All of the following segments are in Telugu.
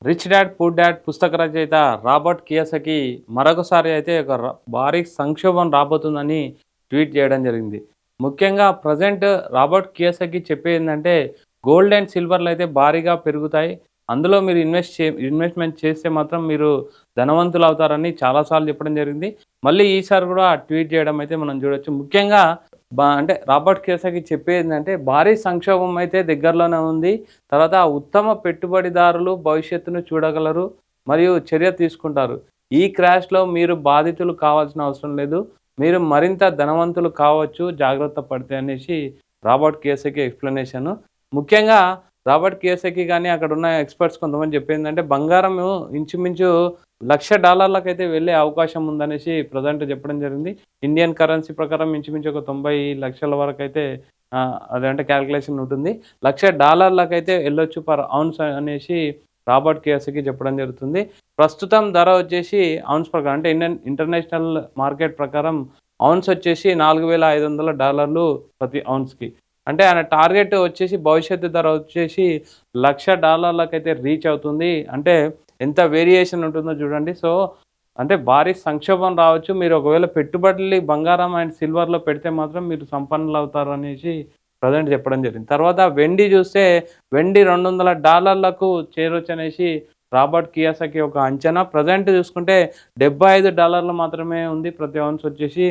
రిచ్ డాడ్ పూర్ డాడ్ పుస్తక రచయిత రాబర్ట్ కియోసకి మరొకసారి అయితే భారీ సంక్షోభం రాబోతుందని ట్వీట్ చేయడం జరిగింది. ముఖ్యంగా ప్రజెంట్ రాబర్ట్ కియోసకి చెప్పేదేంటంటే గోల్డ్ అండ్ సిల్వర్‌లు అయితే భారీగా పెరుగుతాయి. అందులో మీరు ఇన్వెస్ట్‌మెంట్ చేస్తే మాత్రం మీరు ధనవంతులవుతారని చాలా సార్లు చెప్పడం జరిగింది. మళ్ళీ ఈసారి కూడా ట్వీట్ చేయడం అయితే మనం చూడొచ్చు. ముఖ్యంగా అంటే రాబర్ట్ కియోసకి చెప్పేదేంటంటే భారీ సంక్షోభం అయితే దగ్గరలోనే ఉంది. తర్వాత ఉత్తమ పెట్టుబడిదారులు భవిష్యత్తును చూడగలరు మరియు చర్య తీసుకుంటారు. ఈ క్రాష్‌లో మీరు బాధితులు కావాల్సిన అవసరం లేదు. మీరు మరింత ధనవంతులు కావచ్చు జాగ్రత్త పడితే అనేసి రాబర్ట్ కియోసకి ఎక్స్‌ప్లనేషను. ముఖ్యంగా రాబర్ట్ కియోసకి గాని అక్కడున్న ఎక్స్‌పర్ట్స్ కొంతమంది చెప్పేదేంటంటే బంగారము ఇంచుమించు $1,00,000 వెళ్ళే అవకాశం ఉందనేసి ప్రెజెంట్ చెప్పడం జరిగింది. ఇండియన్ కరెన్సీ ప్రకారం ఇంచుమించు ఒక 90,00,000 వరకైతే అదంటే క్యాలిక్యులేషన్ ఉంటుంది. $1,00,000 ఎళ్ళొచ్చు పర్ ఔన్స్ అనేసి రాబర్ట్ కియోసకి చెప్పడం జరుగుతుంది. ప్రస్తుతం ధర వచ్చేసి ఔన్స్ ప్రకారం అంటే ఇంటర్నేషనల్ మార్కెట్ ప్రకారం ఔన్స్ వచ్చేసి $4,500 ప్రతి ఔన్స్‌కి. అంటే ఆయన టార్గెట్ వచ్చేసి భవిష్యత్తు ధర వచ్చేసి $1,00,000 రీచ్ అవుతుంది. అంటే ఎంత వేరియేషన్ ఉంటుందో చూడండి. సో, అంటే భారీ సంక్షోభం రావచ్చు. మీరు ఒకవేళ పెట్టుబడులు బంగారం అండ్ సిల్వర్‌లో పెడితే మాత్రం మీరు సంపన్నులవుతారనేసి ప్రెజెంట్ చెప్పడం జరిగింది. తర్వాత వెండి చూస్తే వెండి $200లకు చేరొచ్చనేసి రాబర్ట్ కియోసకి ఒక అంచనా. ప్రెజెంట్ చూసుకుంటే $75 మాత్రమే ఉంది ప్రతి ఔన్స్ వచ్చేసి.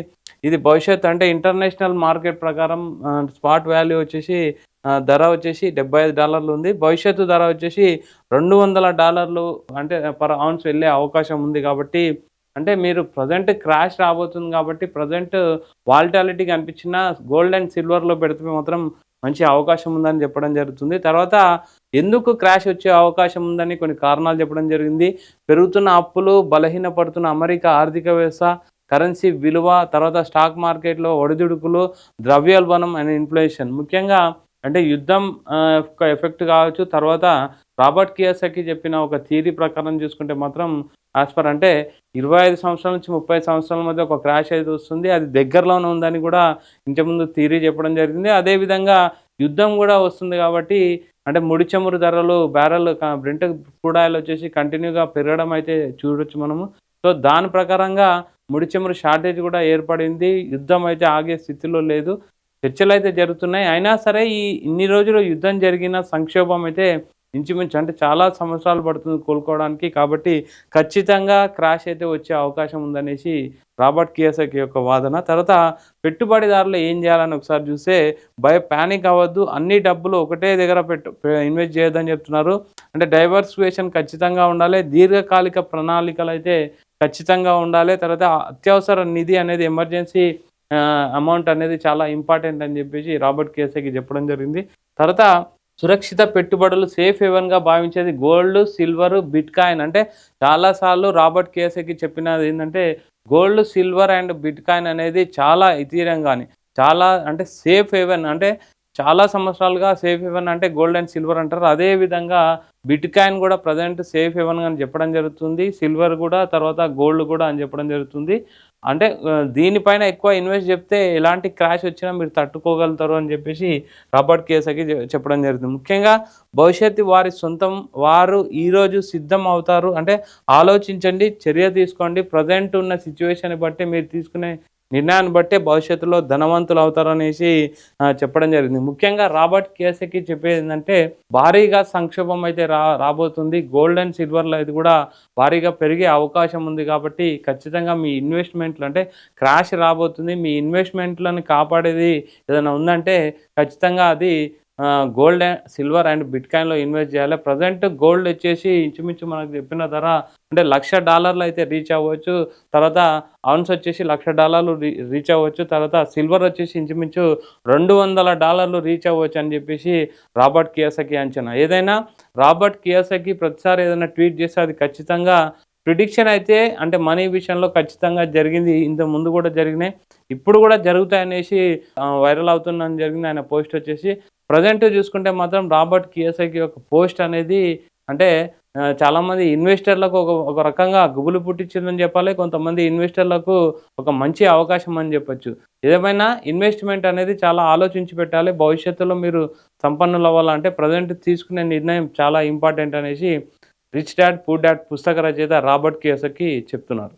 ఇది భవిష్యత్తు అంటే ఇంటర్నేషనల్ మార్కెట్ ప్రకారం స్పాట్ వాల్యూ వచ్చేసి ధర వచ్చేసి $75 ఉంది. భవిష్యత్తు ధర వచ్చేసి $200 అంటే పర్ ఔన్స్ వెళ్ళే అవకాశం ఉంది కాబట్టి అంటే మీరు ప్రెజెంట్ క్రాష్ రాబోతుంది కాబట్టి ప్రెజెంట్ వాలటాలిటీ కనిపించిన గోల్డ్ అండ్ సిల్వర్‌లో పెడితే మాత్రం మంచి అవకాశం ఉందని చెప్పడం జరుగుతుంది. తర్వాత ఎందుకు క్రాష్ వచ్చే అవకాశం ఉందని కొన్ని కారణాలు చెప్పడం జరిగింది. పెరుగుతున్న అప్పులు, బలహీనపడుతున్న అమెరికా ఆర్థిక వ్యవస్థ, కరెన్సీ విలువ, తర్వాత స్టాక్ మార్కెట్‌లో ఒడిదుడుకులు, ద్రవ్యోల్బణం అండ్ ఇన్‌ఫ్లేషన్. ముఖ్యంగా అంటే యుద్ధం యొక్క ఎఫెక్ట్ కావచ్చు. తర్వాత రాబర్ట్ కియోసకి చెప్పిన ఒక థియరీ ప్రకారం చూసుకుంటే మాత్రం యాస్ పర్ అంటే 25 సంవత్సరాల నుంచి 30 సంవత్సరాల మధ్య ఒక క్రాష్ అయితే వస్తుంది. అది దగ్గరలోనే ఉందని కూడా ఇంతకుముందు థియరీ చెప్పడం జరిగింది. అదేవిధంగా యుద్ధం కూడా వస్తుంది కాబట్టి అంటే ముడి చమురు ధరలు బ్యారెల్ బ్రెంట్ క్రూడ్ ఆయిల్ వచ్చేసి కంటిన్యూగా పెరగడం అయితే చూడొచ్చు మనము. సో, దాని ప్రకారంగా ముడి చమురు షార్టేజ్ కూడా ఏర్పడింది. యుద్ధం అయితే ఆగే స్థితిలో లేదు. చర్చలైతే జరుగుతున్నాయి. అయినా సరే ఇన్ని రోజులు యుద్ధం జరిగిన సంక్షోభం అయితే ఇంచుమించు అంటే చాలా సంవత్సరాలు పడుతుంది కోలుకోవడానికి. కాబట్టి ఖచ్చితంగా క్రాష్ అయితే వచ్చే అవకాశం ఉందనేసి రాబర్ట్ కియోసకి యొక్క వాదన. తర్వాత పెట్టుబడిదారులు ఏం చేయాలని ఒకసారి చూస్తే పానిక్ అవ్వద్దు. అన్ని డబ్బులు ఒకటే దగ్గర ఇన్వెస్ట్ చేయొద్దని చెప్తున్నారు. అంటే డైవర్సిఫికేషన్ ఖచ్చితంగా ఉండాలి. దీర్ఘకాలిక ప్రణాళికలైతే ఖచ్చితంగా ఉండాలి. తర్వాత అత్యవసర నిధి అనేది ఎమర్జెన్సీ అమౌంట్ అనేది చాలా ఇంపార్టెంట్ అని చెప్పేసి రాబర్ట్ కియోసకి చెప్పడం జరిగింది. తర్వాత సురక్షిత పెట్టుబడులు సేఫ్ హేవెన్‌గా భావించేది గోల్డ్, సిల్వర్, బిట్‌కాయిన్. అంటే చాలా సార్లు రాబర్ట్ కియోసకి చెప్పినది ఏంటంటే గోల్డ్, సిల్వర్ అండ్ బిట్‌కాయిన్ అనేది చాలా ఇథీరియం గాని చాలా అంటే సేఫ్ హేవెన్ అంటే చాలా సంవత్సరాలుగా సేఫ్ హేవెన్ అంటే గోల్డ్ అండ్ సిల్వర్ అంటారు. అదే విధంగా బిట్‌కాయిన్ కూడా ప్రెజెంట్ సేఫ్ హేవెన్‌గా అని చెప్పడం జరుగుతుంది. సిల్వర్ కూడా తర్వాత గోల్డ్ కూడా అని చెప్పడం జరుగుతుంది. అంటే దీనిపైన ఎక్కువ ఇన్వెస్ట్ చెప్తే ఎలాంటి క్రాష్ వచ్చినా మీరు తట్టుకోగలుగుతారు అని చెప్పేసి రాబర్ట్ కియోసకి చెప్పడం జరుగుతుంది. ముఖ్యంగా భవిష్యత్తు వారి సొంతం. వారు ఈరోజు సిద్ధం అవుతారు. అంటే ఆలోచించండి, చర్య తీసుకోండి. ప్రెజెంట్ ఉన్న సిట్యుయేషన్‌ని బట్టి మీరు తీసుకునే నిర్ణయాన్ని బట్టే భవిష్యత్తులో ధనవంతులు అవుతారనేసి చెప్పడం జరిగింది. ముఖ్యంగా రాబర్ట్ కియోసకి చెప్పేదేంటంటే భారీగా సంక్షోభం అయితే రాబోతుంది. గోల్డ్ అండ్ సిల్వర్‌లో ఇది కూడా భారీగా పెరిగే అవకాశం ఉంది కాబట్టి ఖచ్చితంగా మీ ఇన్వెస్ట్‌మెంట్‌లు అంటే క్రాష్ రాబోతుంది. మీ ఇన్వెస్ట్‌మెంట్‌లను కాపాడేది ఏదైనా ఉందంటే ఖచ్చితంగా అది గోల్డ్ అండ్ సిల్వర్ అండ్ బిట్‌కాయిన్‌లో ఇన్వెస్ట్ చేయాలి. ప్రెజెంట్ గోల్డ్ వచ్చేసి ఇంచుమించు మనకు చెప్పిన ధర అంటే $1,00,000 అయితే రీచ్ అవ్వచ్చు. తర్వాత ఔన్స్ వచ్చేసి $1,00,000 రీచ్ అవ్వచ్చు. తర్వాత సిల్వర్ వచ్చేసి ఇంచుమించు $200 రీచ్ అవ్వచ్చు అని చెప్పేసి రాబర్ట్ కియోసకి అంచనా. ఏదైనా రాబర్ట్ కియోసకి ప్రతిసారి ఏదైనా ట్వీట్ చేస్తే అది ఖచ్చితంగా ప్రిడిక్షన్ అయితే అంటే మనీ విషయంలో ఖచ్చితంగా జరిగింది. ఇంతకు ముందు కూడా జరిగినాయి. ఇప్పుడు కూడా జరుగుతాయనేసి వైరల్ అవుతుందని జరిగింది ఆయన పోస్ట్ వచ్చేసి. ప్రెజెంట్ చూసుకుంటే మాత్రం రాబర్ట్ కియోసకి యొక్క పోస్ట్ అనేది అంటే చాలామంది ఇన్వెస్టర్లకు ఒక రకంగా గుబులు పుట్టించిందని చెప్పాలి. కొంతమంది ఇన్వెస్టర్లకు ఒక మంచి అవకాశం అని చెప్పొచ్చు. ఏదేమైనా ఇన్వెస్ట్‌మెంట్ అనేది చాలా ఆలోచించి పెట్టాలి. భవిష్యత్తులో మీరు సంపన్నులవ్వాలంటే ప్రెజెంట్ తీసుకునే నిర్ణయం చాలా ఇంపార్టెంట్ అనేసి రిచ్ డాడ్ పూర్ డాడ్ పుస్తక రచయిత రాబర్ట్ కియోసకి చెప్తున్నారు.